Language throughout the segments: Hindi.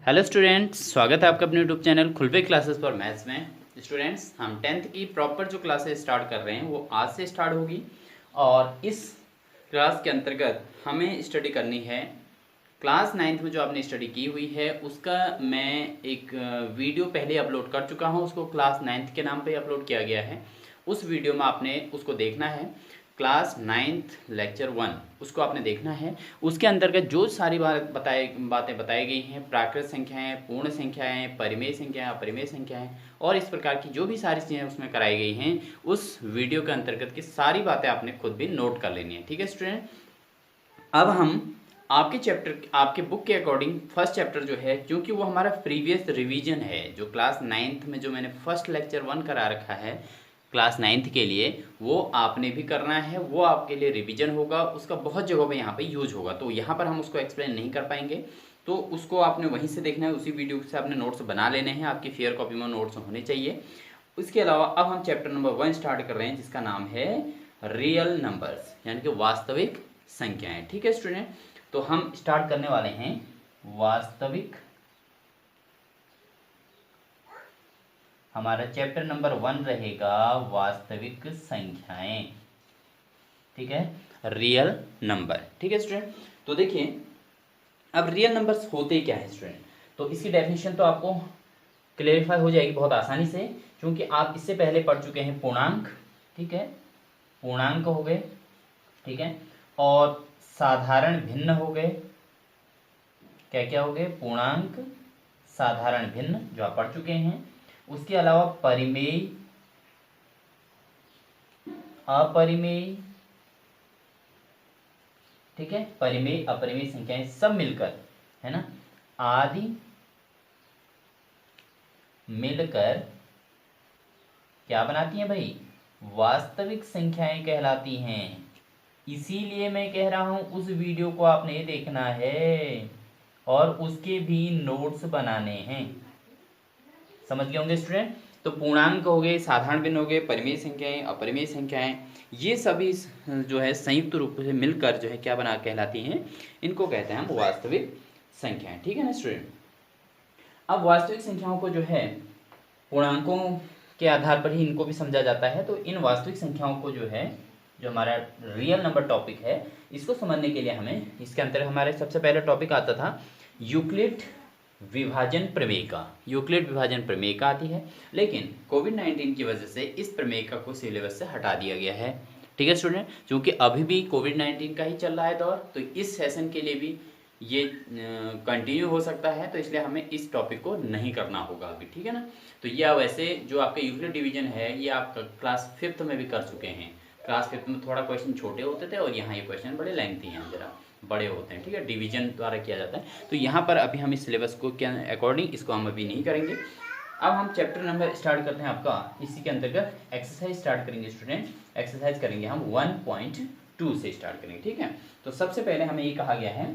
हेलो स्टूडेंट्स, स्वागत है आपका अपने YouTube channel खुलबे classes for maths में। स्टूडेंट्स, हम 10th की प्रॉपर जो क्लासेस स्टार्ट कर रहे हैं वो आज से स्टार्ट होगी और इस क्लास के अंतर्गत हमें स्टडी करनी है क्लास 9th में जो आपने स्टडी की हुई है उसका मैं एक वीडियो पहले अपलोड कर चुका हूँ। उसको क्लास 9th के नाम पे अपलोड किया गया है। उस वीडियो में आपने उसको देखना है। क्लास 9th लेक्चर 1 उसको आपने देखना है। उसके अंतर्गत जो सारी बातें बताई गई हैं, प्राकृत संख्याएं, पूर्ण संख्याएं, परिमेय संख्याएं, अपरिमेय संख्याएं और इस प्रकार की जो भी सारी चीज़ें उसमें कराई गई हैं, उस वीडियो के अंतर्गत की सारी बातें आपने खुद भी नोट कर लेनी है। ठीक है स्टूडेंट, अब हम आपके चैप्टर, आपके बुक के अकॉर्डिंग फर्स्ट चैप्टर जो है, क्योंकि वो हमारा प्रीवियस रिवीजन है, जो क्लास 9th में जो मैंने फर्स्ट लेक्चर 1 करा रखा है क्लास 9th के लिए, वो आपने भी करना है। वो आपके लिए रिवीजन होगा, उसका बहुत जगहों पे यहाँ पे यूज होगा, तो यहाँ पर हम उसको एक्सप्लेन नहीं कर पाएंगे, तो उसको आपने वहीं से देखना है। उसी वीडियो से आपने नोट्स बना लेने हैं, आपकी फेयर कॉपी में नोट्स होने चाहिए। उसके अलावा अब हम चैप्टर नंबर 1 स्टार्ट कर रहे हैं, जिसका नाम है रियल नंबर्स, यानी कि वास्तविक संख्याएं। ठीक है स्टूडेंट, तो हम स्टार्ट करने वाले हैं वास्तविक। हमारा चैप्टर नंबर 1 रहेगा वास्तविक संख्याएं। ठीक है, रियल नंबर। ठीक है स्टूडेंट, तो देखिए अब रियल नंबर्स होते क्या है स्टूडेंट, तो इसकी डेफिनेशन तो आपको क्लेरिफाई हो जाएगी बहुत आसानी से, क्योंकि आप इससे पहले पढ़ चुके हैं पूर्णांक। ठीक है, पूर्णांक हो गए, ठीक है, और साधारण भिन्न हो गए। क्या क्या हो गए? पूर्णांक, साधारण भिन्न, जो आप पढ़ चुके हैं। उसके अलावा परिमेय, अपरिमेय, ठीक है, परिमेय अपरिमेय संख्याएं सब मिलकर, है ना, आदि मिलकर क्या बनाती हैं भाई? वास्तविक संख्याएं कहलाती हैं। इसीलिए मैं कह रहा हूं उस वीडियो को आपने देखना है और उसके भी नोट्स बनाने हैं। समझ गए होंगे स्टूडेंट? तो पूर्णांक हो गए, साधारण भिन्न हो गए, परिमेय संख्याएं, अपरिमेय संख्याएं, ये सभी जो है संयुक्त रूप से मिलकर जो है क्या बना कहलाती हैं? इनको कहते हैं हम वास्तविक संख्याएं। ठीक है ना स्टूडेंट? अब वास्तविक संख्याओं को जो है पूर्णांकों के आधार पर ही इनको भी समझा जाता है। तो इन वास्तविक संख्याओं को जो है, जो हमारा रियल नंबर टॉपिक है, इसको समझने के लिए हमें इसके अंदर हमारे सबसे पहले टॉपिक आता था यूक्लिड विभाजन प्रमेय का। यूक्लिड विभाजन प्रमेय का आती है, लेकिन कोविड-19 की वजह से इस प्रमेय का को सिलेबस से हटा दिया गया है। ठीक है स्टूडेंट, क्योंकि अभी भी कोविड-19 का ही चल रहा है दौर, तो इस सेशन के लिए भी ये कंटिन्यू हो सकता है, तो इसलिए हमें इस टॉपिक को नहीं करना होगा अभी। ठीक है ना, तो ये वैसे जो आपका यूक्लिड डिवीजन है ये आप क्लास 5th में भी कर चुके हैं। क्लास 5th में थोड़ा क्वेश्चन छोटे होते थे और यहाँ ये क्वेश्चन बड़े लेंथी हैं, जरा बड़े होते हैं। ठीक है, डिवीजन द्वारा किया जाता है, तो यहाँ पर अभी हम इस सिलेबस को के अकॉर्डिंग इसको हम अभी नहीं करेंगे। अब हम चैप्टर नंबर स्टार्ट करते हैं आपका, इसी के अंतर्गत एक्सरसाइज स्टार्ट करेंगे स्टूडेंट। एक्सरसाइज करेंगे हम 1.2 से स्टार्ट करेंगे। ठीक है, तो सबसे पहले हमें ये कहा गया है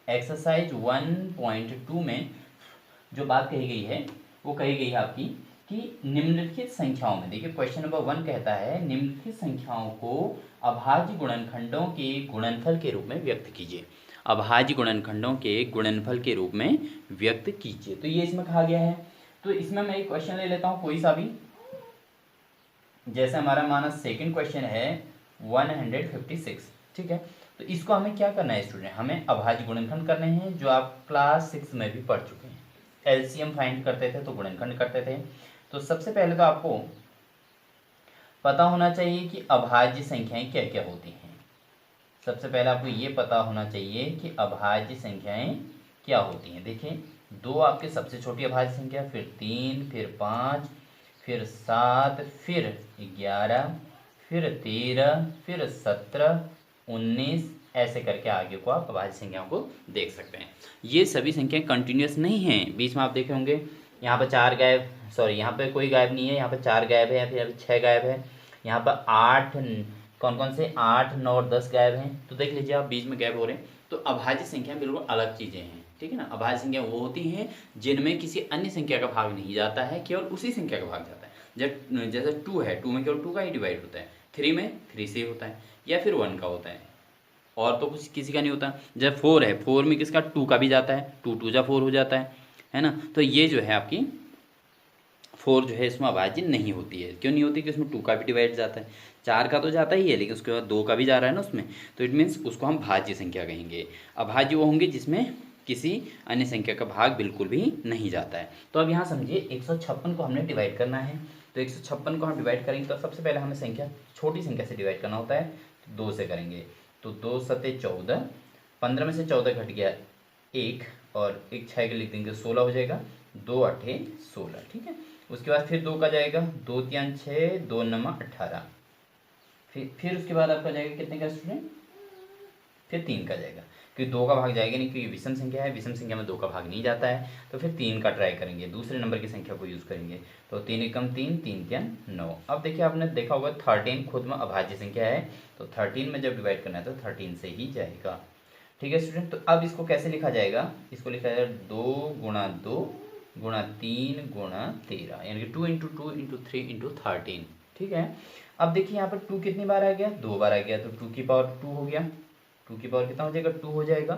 एक्सरसाइज 1.2 में जो बात कही गई है वो कही गई है आपकी कि निम्नलिखित संख्याओं में, देखिए क्वेश्चन नंबर 1 कहता है निम्नलिखित संख्याओं को अभाज्य गुणनखंडों के गुणनफल के रूप में व्यक्त कीजिए। अभाज्य गुणनखंडों के गुणनफल के रूप में व्यक्त कीजिए, तो ये इसमें कहा गया है। तो इसमें मैं एक क्वेश्चन ले लेता हूँ कोई सा भी, जैसे हमारा माना सेकंड क्वेश्चन है 156। ठीक है, तो इसको हमें क्या करना है स्टूडेंट? हमें अभाज्य गुणनखंड करने हैं, जो आप क्लास 6 में भी पढ़ चुके हैं। एलसीएम फाइंड करते थे तो गुणनखंड करते थे। तो सबसे पहले तो आपको पता होना चाहिए कि अभाज्य संख्याएं क्या क्या होती हैं। सबसे पहले आपको ये पता होना चाहिए कि अभाज्य संख्याएं क्या होती हैं। देखिए, 2 आपके सबसे छोटी अभाज्य संख्या, फिर 3, फिर 5, फिर 7, फिर 11, फिर 13, फिर 17, 19, ऐसे करके आगे को आप अभाज्य संख्याओं को देख सकते हैं। ये सभी संख्याएं कंटिन्यूस नहीं हैं, बीच में आप देखे होंगे यहाँ पर 4 गायब, सॉरी यहाँ पे कोई गायब नहीं है, यहाँ पर 4 गायब है या फिर 6 गायब है, यहाँ पर 8, कौन कौन से 8, 9 और 10 गायब हैं, तो देख लीजिए आप बीच में गैप हो रहे हैं। तो अभाज्य संख्या बिल्कुल अलग चीज़ें हैं। ठीक है ना, अभाज्य संख्या वो होती हैं जिनमें किसी अन्य संख्या का भाग नहीं जाता है, केवल उसी संख्या का भाग जाता है। जब जैसे 2 है, 2 में केवल 2 का ही डिवाइड होता है, 3 में 3 से होता है, या फिर 1 का होता है, और तो कुछ किसी का नहीं होता। जब 4 है, 4 में किसका 2 का भी जाता है, 2 2 जा 4 हो जाता है ना। तो ये जो है आपकी 4 जो है इसमें अभाज्य नहीं होती है। क्यों नहीं होती? कि उसमें 2 का भी डिवाइड जाता है, 4 का तो जाता ही है, लेकिन उसके बाद 2 का भी जा रहा है ना उसमें, तो इट मीन्स उसको हम भाज्य संख्या कहेंगे। अभाज्य वो होंगे जिसमें किसी अन्य संख्या का भाग बिल्कुल भी नहीं जाता है। तो अब यहाँ समझिए 156 को हमने डिवाइड करना है। तो 156 को हम डिवाइड करेंगे तो सबसे पहले हमें संख्या छोटी संख्या से डिवाइड करना होता है, तो 2 से करेंगे। तो 2 सते 14, 15 में से 14 घट गया 1, और एक 6 के लिख देंगे 16 हो जाएगा, 2 8 16। ठीक है, उसके बाद फिर 2 का जाएगा, 2 3 6, 2 9 18। फिर उसके बाद आपका जाएगा कितने का स्टूडेंट? फिर 3 का जाएगा, क्योंकि 2 का भाग जाएगा नहीं, क्योंकि विषम संख्या है, विषम संख्या में 2 का भाग नहीं जाता है। तो फिर 3 का ट्राई करेंगे, दूसरे नंबर की संख्या को यूज़ करेंगे। तो 3 एकम 3, 3 3 9। अब देखिए आपने देखा होगा 13 खुद में अभाज्य संख्या है, तो 13 में जब डिवाइड करना है तो 13 से ही जाएगा। ठीक है स्टूडेंट, तो अब इसको कैसे लिखा जाएगा? इसको लिखा जाएगा 2 गुणा 2 गुणा 3 गुणा 13, यानी कि 2 इंटू 2 इंटू 3 इंटू 13। ठीक है, अब देखिए यहाँ पर 2 कितनी बार आ गया? 2 बार आ गया, तो 2 की पावर 2 हो गया। 2 की पावर कितना हो जाएगा? 2 हो जाएगा।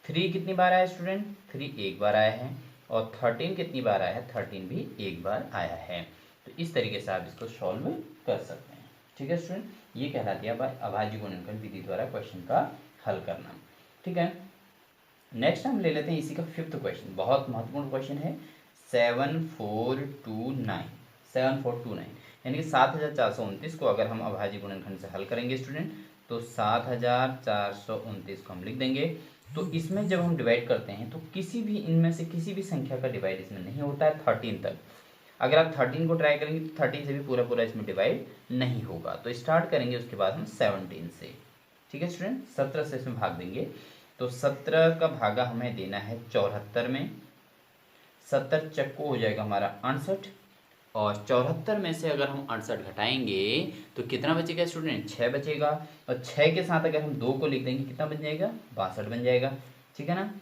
3 कितनी बार आया स्टूडेंट? 3 एक बार आया है। और 13 कितनी बार आया है? 13 भी एक बार आया है। तो इस तरीके से आप इसको सॉल्व कर सकते हैं। ठीक है स्टूडेंट, ये कहलाती है अभाज्य गुणनखंड विधि द्वारा क्वेश्चन का हल करना। ठीक है, नेक्स्ट हम ले लेते हैं इसी का 5th क्वेश्चन। बहुत महत्वपूर्ण क्वेश्चन है, 7429। 7429 यानी कि 7429 को अगर हम अभाज्य गुणनखंड से हल करेंगे स्टूडेंट, तो 7429 को हम लिख देंगे। तो इसमें जब हम डिवाइड करते हैं तो किसी भी इनमें से किसी भी संख्या का डिवाइड इसमें नहीं होता है 13 तक। अगर आप 13 को ट्राई करेंगे तो 13 से भी पूरा पूरा इसमें डिवाइड नहीं होगा। तो स्टार्ट करेंगे उसके बाद हम 17 से। ठीक है स्टूडेंट, 17 से इसमें भाग देंगे। तो 17 का भागा हमें देना है 74 में। 70 चक्को हो जाएगा हमारा 68, और 74 में से अगर हम 68 घटाएंगे तो कितना बचेगा स्टूडेंट? 6 बचेगा। और 6 के साथ अगर हम 2 को लिख देंगे कितना बन जाएगा? 62 बन जाएगा। ठीक है ना।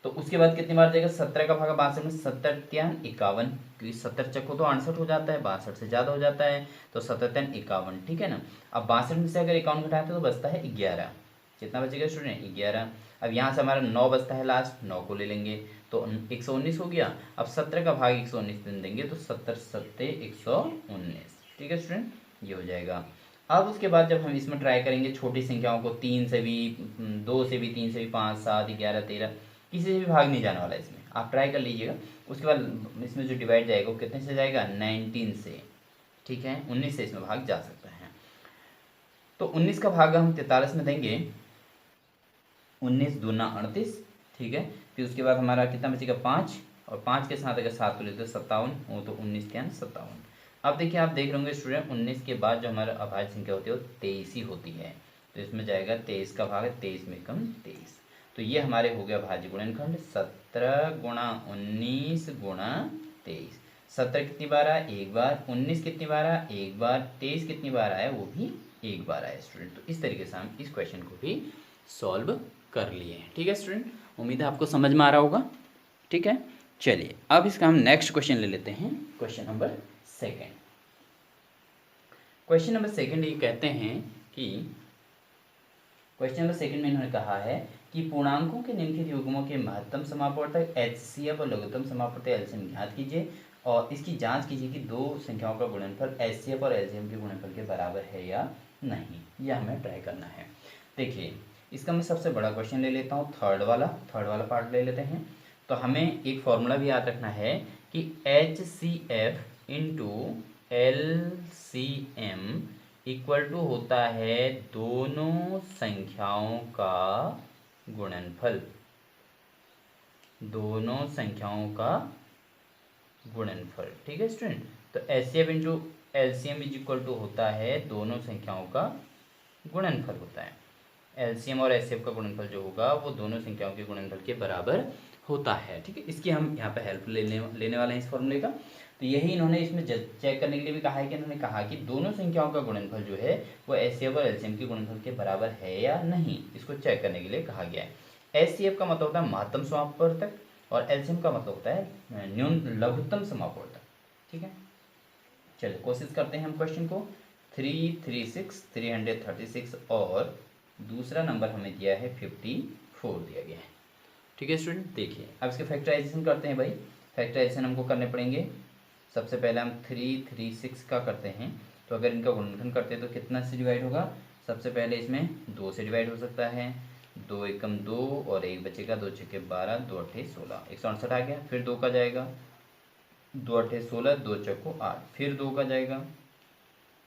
तो उसके बाद कितनी बार जाएगा? 17 का भागा 62 में, 70 3 51, क्योंकि 70 चक्को तो 68 हो जाता है, 62 से ज़्यादा हो जाता है, तो 70 3 51। ठीक है ना। अब 62 में से अगर 51 घटाते तो बचता है 11। कितना बचेगा स्टूडेंट? 11। अब यहाँ से हमारा 9 बचता है, लास्ट 9 को ले लेंगे तो 119 हो गया। अब 17 का भाग 119 दिन देंगे तो 70 7 119। ठीक है स्टूडेंट, ये हो जाएगा। अब उसके बाद जब हम इसमें ट्राई करेंगे छोटी संख्याओं को, 3 से भी, 2 से भी, 3 से भी, 5 7 11 13, किसी से भी भाग नहीं जाने वाला है इसमें, आप ट्राई कर लीजिएगा। उसके बाद इसमें जो डिवाइड जाएगा वो कितने से जाएगा? 19 से। ठीक है, 19 से इसमें भाग जा सकता है। तो 19 का भाग हम 43 में देंगे, 19 दूना 38। ठीक है, फिर उसके बाद हमारा कितना बचेगा? 5, और 5 के साथ अगर 7 को लेते तो 57 हो, तो 19 3 57। अब देखिए आप देख रहे होंगे स्टूडेंट, 19 के बाद जो हमारा अभाज्य संख्या होती है वो 23 ही होती है। तो इसमें जाएगा 23 का भाग, 23 में कम 23। तो ये हमारे हो गया भाज्य गुणनखंड 17 गुणा 19 गुणा 23। 17 कितनी बार आया? एक बार। 19 कितनी बार आया? एक बार। 23 कितनी बार आया? वो भी एक बार आया स्टूडेंट। तो इस तरीके से हम इस क्वेश्चन को भी सॉल्व कर लिए हैं। ठीक है स्टूडेंट, उम्मीद है आपको समझ में आ रहा होगा। ठीक है, चलिए अब इसका हम नेक्स्ट क्वेश्चन ले लेते हैं, क्वेश्चन नंबर 2। क्वेश्चन नंबर 2 ये कहते हैं कि क्वेश्चन नंबर 2 में इन्होंने कहा है कि पूर्णांकों के निम्नलिखित युग्मों के महत्तम समापवर्तक HCF और लघुत्तम समापवर्तक LCM ज्ञात कीजिए, और इसकी जांच कीजिए कि दो संख्याओं का गुणनफल HCF और LCM के गुणनफल के बराबर है या नहीं। यह हमें ट्राई करना है। देखिए इसका मैं सबसे बड़ा क्वेश्चन ले लेता हूँ, थर्ड वाला पार्ट ले लेते हैं। तो हमें एक फॉर्मूला भी याद रखना है कि HCF into LCM equal to होता है दोनों संख्याओं का गुणनफल। दोनों संख्याओं का गुणनफल। ठीक है स्टूडेंट, तो HCF into LCM is equal to होता है दोनों संख्याओं का गुणनफल होता है। LCM और HCF का गुणनफल जो होगा वो दोनों संख्याओं के गुणनफल के बराबर होता है। ठीक है, इसकी हम यहाँ पे हेल्प लेने वाले हैं इस फॉर्मूले का। तो यही इन्होंने इसमें चेक करने के लिए भी कहा है कि इन्होंने कहा कि दोनों संख्याओं का गुणनफल जो है वो HCF और LCM के गुणनफल के बराबर है या नहीं, इसको चेक करने के लिए कहा गया है। HCF का मतलब होता है महत्तम समापवर्तक, और LCM का मतलब होता है लघुत्तम समापवर्तक। ठीक है, चलिए कोशिश करते हैं हम क्वेश्चन को। 336 336 और दूसरा नंबर हमें दिया है 54 दिया गया है। ठीक है स्टूडेंट, देखिए अब इसके फैक्टराइजेशन करते हैं भाई। फैक्टराइजेशन हमको करने पड़ेंगे। सबसे पहले हम 3, 3, 6 का करते हैं। तो अगर इनका गुणनखंड करते हैं तो कितना से डिवाइड होगा? सबसे पहले इसमें 2 से डिवाइड हो सकता है। 2 एकम 2 और 1 बचेगा, 2 छक्के 12, 2 अट्ठे 16, 168 आ गया। फिर 2 का जाएगा, 2 अट्ठे 16, 2 चौको 8, फिर 2 का जाएगा,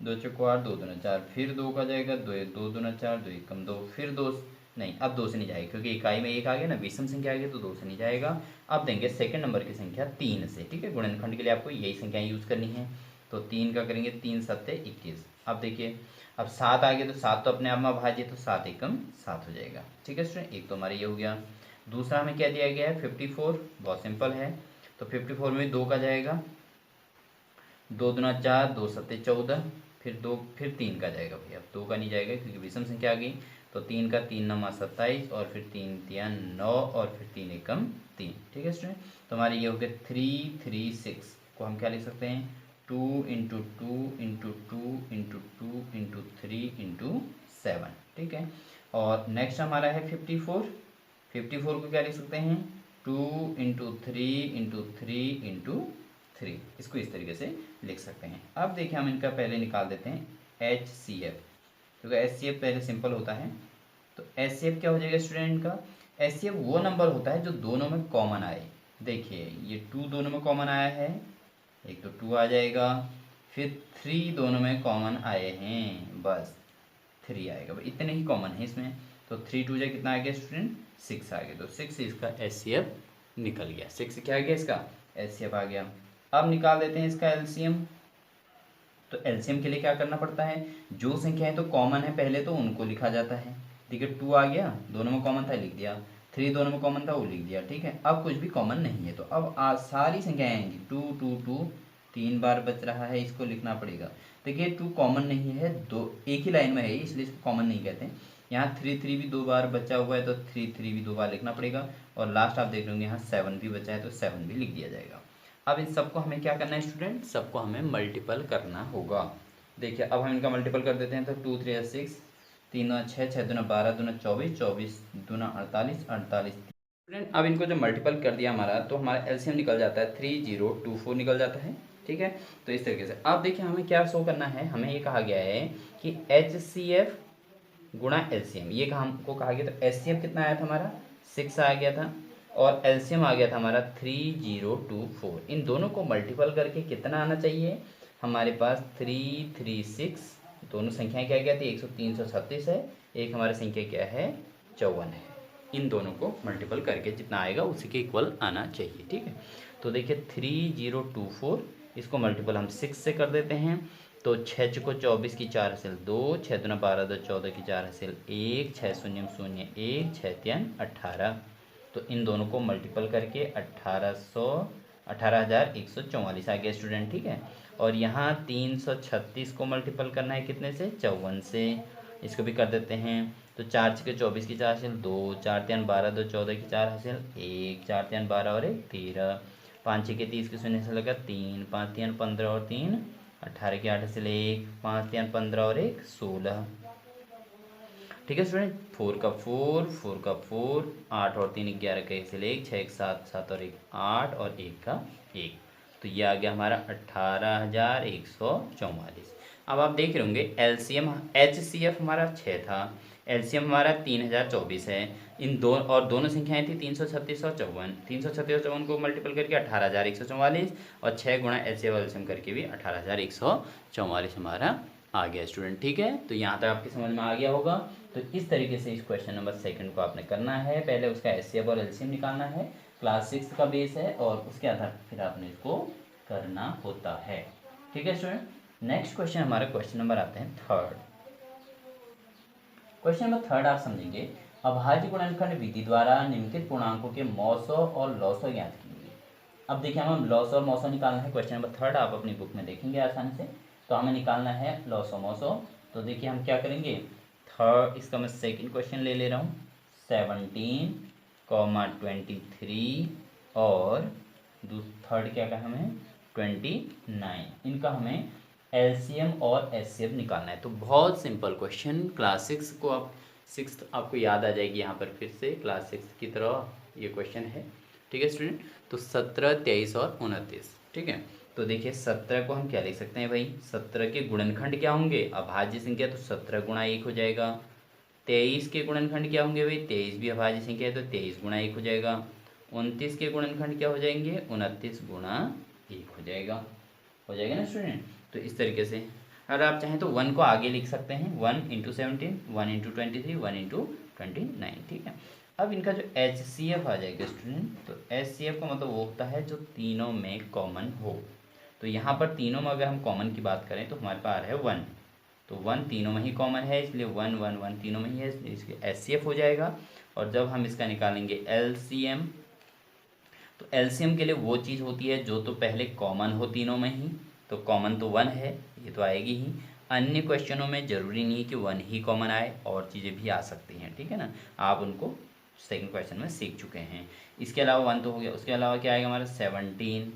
2 चौको 8, 2 दूना 4, फिर 2 का जाएगा, 2 दूना 4, 2 एकम 2, फिर 2 नहीं, अब 2 से नहीं जाएगा क्योंकि इकाई में 1 आ गया ना, विषम संख्या आ गई तो 2 से नहीं जाएगा। अब देंगे सेकंड नंबर की संख्या 3 से। ठीक है, गुणनखंड के लिए आपको यही संख्याएं यूज करनी है। तो 3 का करेंगे, 3 सत्ते 21। अब देखिए, अब 7 आ गया तो 7 तो अपने आप में भाज्य, तो 7 एकम 7 हो जाएगा। ठीक है स्टूडेंट, एक तो हमारा ये हो गया। दूसरा हमें क्या दिया गया है? 54। बहुत सिंपल है। तो 54 में 2 का जाएगा, 2 दूना 4, 2 सत्ते 14, फिर 3 का जाएगा भैया। अब 2 का नहीं जाएगा क्योंकि विषम संख्या आ गई। तो 3 का, 3 नमा 27, और फिर 3 तिया 9, और फिर 3 एकम 3। ठीक है स्टूडेंट, तो हमारे ये हो गया 336 को हम क्या लिख सकते हैं? 2 into 2 into 2 into 2 into 3 into 7। ठीक है, और नेक्स्ट हमारा है 54। 54 को क्या लिख सकते हैं? 2 इंटू 3 इंटू 3 इंटू 3। इसको इस तरीके से लिख सकते हैं। अब देखिए, हम इनका पहले निकाल देते हैं HCF, क्योंकि HCF पहले सिंपल होता है। तो HCF क्या हो जाएगा स्टूडेंट का? HCF वो नंबर होता है जो दोनों में कॉमन आए। देखिए, ये 2 दोनों में कॉमन आया है, एक तो 2 आ जाएगा, फिर 3 दोनों में कॉमन आए हैं, बस 3 आएगा। भाई इतने ही कॉमन है इसमें। तो 3 2 जा कितना आ गया स्टूडेंट? 6 आ गया। तो 6 इसका HCF निकल गया। 6 क्या आ गया इसका? HCF आ गया। अब निकाल देते हैं इसका एलसीएम। तो एलसीएम के लिए क्या करना पड़ता है? जो संख्याएं तो कॉमन है पहले तो उनको लिखा जाता है। ठीक है, 2 आ गया, दोनों में कॉमन था, लिख दिया। 3 दोनों में कॉमन था, वो लिख दिया। ठीक है, अब कुछ भी कॉमन नहीं है तो अब सारी संख्याएं आएंगी। 2 2 2 3 बार बच रहा है, इसको लिखना पड़ेगा। देखिए 2 कॉमन नहीं है, दो एक ही लाइन में है इसलिए इसको कॉमन नहीं कहते हैं। यहाँ 3 3 भी 2 बार बचा हुआ है तो 3 3 भी 2 बार लिखना पड़ेगा। और लास्ट आप देख लेंगे यहाँ 7 भी बचा है तो 7 भी लिख दिया जाएगा। अब इन सबको हमें क्या करना है स्टूडेंट? सबको हमें मल्टीपल करना होगा। देखिए अब हम इनका मल्टीपल कर देते हैं। तो 2 3 6, 3 दूना 6, 6 दूना 12, दूना 24, 24 दूना 48, 48। स्टूडेंट अब इनको जो मल्टीपल कर दिया हमारा, तो हमारा एलसीएम निकल जाता है 3024 निकल जाता है। ठीक है, तो इस तरीके से अब देखिए हमें क्या शो करना है। हमें ये कहा गया है कि HCF गुणा एलसीएम, ये हमको कहा गया। तो HCF कितना आया था हमारा? 6 आ गया था, और एलसीएम आ गया था हमारा 3024। इन दोनों को मल्टीपल करके कितना आना चाहिए? हमारे पास 336। दोनों संख्याएं क्या क्या थी? 336 है, एक हमारी संख्या क्या है? 54 है। इन दोनों को मल्टीपल करके जितना आएगा उसी के इक्वल आना चाहिए। ठीक है, तो देखिए 3024, इसको मल्टीपल हम 6 से कर देते हैं। तो 6 को 24 की 4 हासिल 2, 6 दूना 12 2 14 की 4 हासिल 1, 6 शून्य 0 1, 6 3 18। तो इन दोनों को मल्टीपल करके 18,144 आ गया स्टूडेंट। ठीक है, और यहाँ 336 को मल्टीपल करना है कितने से? 54 से। इसको भी कर देते हैं। तो 4 छके 24 की 4 हासिल 2, 4 3 12 2 14 की 4 हासिल 1, 4 3 12 और 1 13, 5 छके 30 की शून्य से लगा 3, 5 3 15 और 3 18 की 8 हासिल 1, 5 3 15 और 1 16। ठीक है स्टूडेंट, 4 का 4, 4 का 4, 8 और 3 11 का 1 से 1, 6 1 7, 7 और 1 8, और 1 का 1। तो ये आ गया हमारा 18,144। अब आप देख रहे होंगे एलसीएम HCF हमारा 6 था, एलसीएम हमारा 3024 है। इन दो और दोनों संख्याएं थी 336 और 54। 336 और 54 को मल्टीपल करके 18,144, और 6 गुणा HCF एलसीएम करके भी 18,144 हमारा आ गया स्टूडेंट। ठीक है, तो यहाँ तक आपकी समझ में आ गया होगा। तो इस तरीके से इस क्वेश्चन नंबर 2 को आपने करना है। पहले उसका HCF और LCM निकालना है, क्लास 6 का बेस है, और उसके आधार पर फिर आपने इसको करना होता है। ठीक है स्टूडेंट, नेक्स्ट क्वेश्चन हमारा क्वेश्चन नंबर आते हैं 3rd। क्वेश्चन नंबर 3rd आप समझेंगे, अभाज्य गुणनखंड विधि द्वारा निम्नलिखित पूर्णांकों के मौसो और लॉसो ज्ञात कीजिए। अब देखिए हमें लॉस और मौसो निकालना है। क्वेश्चन नंबर 3rd आप अपनी बुक में देखेंगे आसानी से। तो हमें निकालना है लॉस और मौसो। तो देखिए हम क्या करेंगे, थर्ड इसका मैं सेकंड क्वेश्चन ले रहा हूँ। 17, 23 और थर्ड क्या कहा हमें? 29। इनका हमें एलसीएम और एचसीएफ निकालना है। तो बहुत सिंपल क्वेश्चन, क्लास 6 को आप सिक्स्थ आपको याद आ जाएगी यहाँ पर फिर से क्लास 6 की तरह ये क्वेश्चन है। ठीक है स्टूडेंट, तो 17, 23 और 29। ठीक है, तो देखिए 17 को हम क्या लिख सकते हैं भाई, 17 के गुणनखंड क्या होंगे, अभाज्य संख्या, तो 17 गुणा 1 हो जाएगा। 23 के गुणनखंड क्या होंगे भाई, 23 भी अभाज्य संख्या है तो 23 गुणा 1 हो जाएगा। 29 के गुणनखंड क्या हो जाएंगे, 29 गुणा 1 हो जाएगा। हो जाएगा ना स्टूडेंट। तो इस तरीके से अगर आप चाहें तो 1 को आगे लिख सकते हैं, 1 इंटू 17, 1 इंटू 23, 1 इंटू 29। ठीक है, अब इनका जो HCF आ जाएगा स्टूडेंट, तो HCF का मतलब वो होता है जो तीनों में कॉमन हो। तो यहाँ पर तीनों में अगर हम कॉमन की बात करें तो हमारे पास आ रहा है 1, तो 1 तीनों में ही कॉमन है, इसलिए 1 1 1 तीनों में ही है, इसलिए इसके HCF हो जाएगा। और जब हम इसका निकालेंगे LCM, तो LCM के लिए वो चीज़ होती है जो तो पहले कॉमन हो तीनों में ही, तो कॉमन तो 1 है, ये तो आएगी ही। अन्य क्वेश्चनों में ज़रूरी नहीं कि 1 ही कॉमन आए, और चीज़ें भी आ सकती हैं। ठीक है ना, आप उनको सेकंड क्वेश्चन में सीख चुके हैं। इसके अलावा 1 तो हो गया, उसके अलावा क्या आएगा हमारा 17,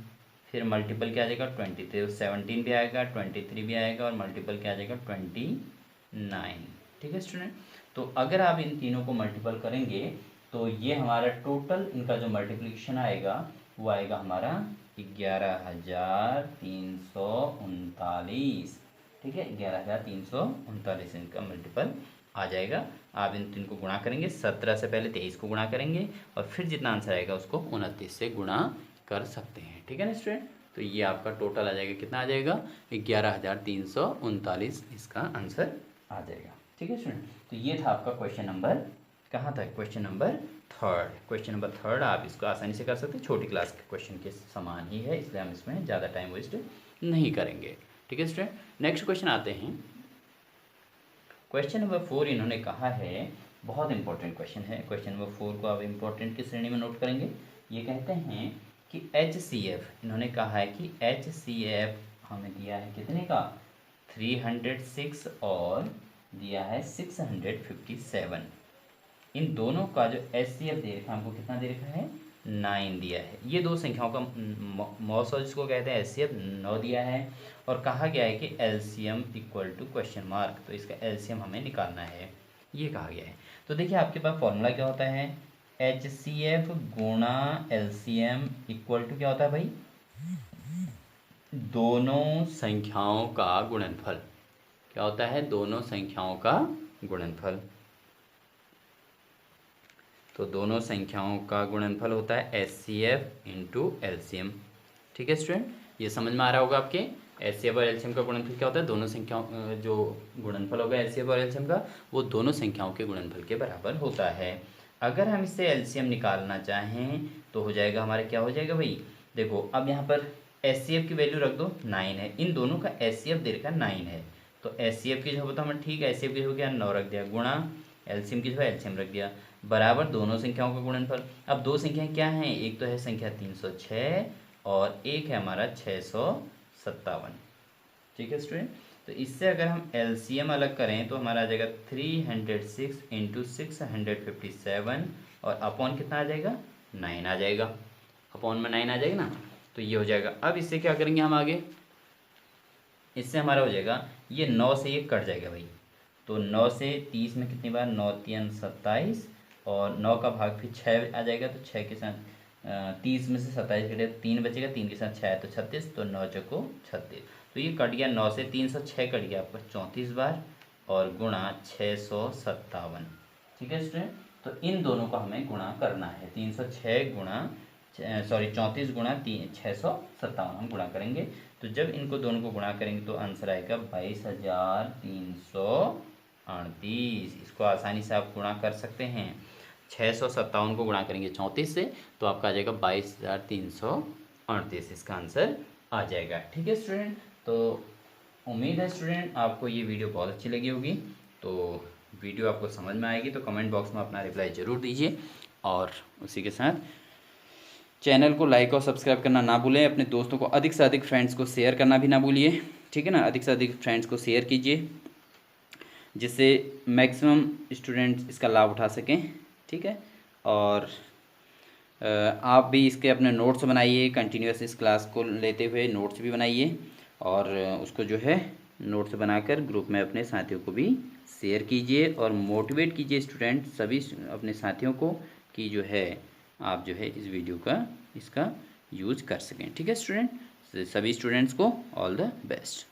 फिर मल्टीपल क्या आ जाएगा 23, 17 भी आएगा, 23 भी आएगा, और मल्टीपल क्या आ जाएगा 29। ठीक है स्टूडेंट, तो अगर आप इन तीनों को मल्टीपल करेंगे तो ये हमारा टोटल इनका जो मल्टीप्लिकेशन आएगा वो आएगा हमारा 11,339। ठीक है, 11,339 इनका मल्टीपल आ जाएगा। आप इन तीन को गुणा करेंगे, 17 से पहले 23 को गुणा करेंगे, और फिर जितना आंसर आएगा उसको 29 से गुणा कर सकते हैं। ठीक है ना स्टूडेंट, तो ये आपका टोटल आ जाएगा, कितना आ जाएगा 11,339 इसका आंसर आ जाएगा। ठीक है स्टूडेंट, तो ये था आपका क्वेश्चन नंबर, कहाँ तक, क्वेश्चन नंबर 3। क्वेश्चन नंबर 3 आप इसको आसानी से कर सकते हैं, छोटी क्लास के क्वेश्चन के समान ही है, इसलिए हम इसमें ज़्यादा टाइम वेस्ट नहीं करेंगे। ठीक है स्टूडेंट, नेक्स्ट क्वेश्चन आते हैं। क्वेश्चन नंबर 4 इन्होंने कहा है, बहुत इंपॉर्टेंट क्वेश्चन है। क्वेश्चन नंबर 4 को आप इंपॉर्टेंट की श्रेणी में नोट करेंगे। ये कहते हैं कि HCF, इन्होंने कहा है कि HCF हमें दिया है कितने का, 306 और दिया है 657। इन दोनों का जो HCF दे रखा है हमको, कितना दे रखा है 9 दिया है। ये दो संख्याओं का मौसम जिसको कहते हैं HCF 9 दिया है, और कहा गया है कि LCM equal to question mark, तो इसका LCM हमें निकालना है, ये कहा गया है। तो देखिए आपके पास फॉर्मूला क्या होता है, HCF गुणा LCM इक्वल टू क्या होता है भाई, दोनों संख्याओं का गुणनफल। क्या होता है, दोनों संख्याओं का गुणनफल। तो दोनों संख्याओं का गुणनफल होता है HCF इंटू LCM। ठीक है स्टूडेंट, ये समझ में आ रहा होगा आपके। HCF और LCM का गुणनफल क्या होता है, दोनों संख्याओं जो गुणनफल होगा HCF और LCM का, वो दोनों संख्याओं के गुणनफल के बराबर होता है। अगर हम इससे LCM निकालना चाहें तो हो जाएगा हमारा, क्या हो जाएगा भाई, देखो अब यहाँ पर HCF की वैल्यू रख दो 9 है, इन दोनों का HCF दे रखा 9 है, तो HCF की जो होता है ठीक है, HCF की हो गया 9 रख दिया, गुणा LCM की जो है LCM रख दिया, बराबर दोनों संख्याओं का गुणनफल। अब दो संख्याएं क्या हैं, एक तो है संख्या 306 और एक है हमारा 657। ठीक है स्टूडेंट, तो इससे अगर हम LCM अलग करें तो हमारा आ जाएगा 306 इंटू 657, और अपॉन कितना आ जाएगा 9 आ जाएगा, अपॉन में 9 आ जाएगा ना, तो ये हो जाएगा। अब इससे क्या करेंगे हम आगे, इससे हमारा हो जाएगा, ये 9 से ये कट जाएगा भाई, तो 9 से 30 में कितनी बार, 9 3 27, और 9 का भाग फिर 6 आ जाएगा, तो 6 के साथ 30 में से 27 कटेगा, 3 बचेगा, 3 के साथ 6 है तो 36, तो 9 चौको 36, तो ये कट गया, 9 से 306 कट गया आपका 34 बार, और गुणा 657। ठीक है स्टूडेंट, तो इन दोनों को हमें गुणा करना है, 306 गुणा 34 गुणा 657 हम गुणा करेंगे। तो जब इनको दोनों को गुणा करेंगे तो आंसर आएगा 22,338। इसको आसानी से आप गुणा कर सकते हैं, 657 को गुणा करेंगे 34 से, तो आपका आ जाएगा 22,338, इसका आंसर आ जाएगा। ठीक है स्टूडेंट, तो उम्मीद है स्टूडेंट आपको ये वीडियो बहुत अच्छी लगी होगी। तो वीडियो आपको समझ में आएगी तो कमेंट बॉक्स में अपना रिप्लाई ज़रूर दीजिए, और उसी के साथ चैनल को लाइक और सब्सक्राइब करना ना भूलें। अपने दोस्तों को अधिक से अधिक फ्रेंड्स को शेयर करना भी ना भूलिए। ठीक है ना, अधिक से अधिक फ्रेंड्स को शेयर कीजिए, जिससे मैक्सिमम स्टूडेंट्स इसका लाभ उठा सकें। ठीक है, और आप भी इसके अपने नोट्स बनाइए, कंटिन्यूस इस क्लास को लेते हुए नोट्स भी बनाइए, और उसको जो है नोट्स बनाकर ग्रुप में अपने साथियों को भी शेयर कीजिए और मोटिवेट कीजिए स्टूडेंट सभी अपने साथियों को कि जो है आप जो है इस वीडियो का इसका यूज कर सकें। ठीक है स्टूडेंट, सभी स्टूडेंट्स को ऑल द बेस्ट।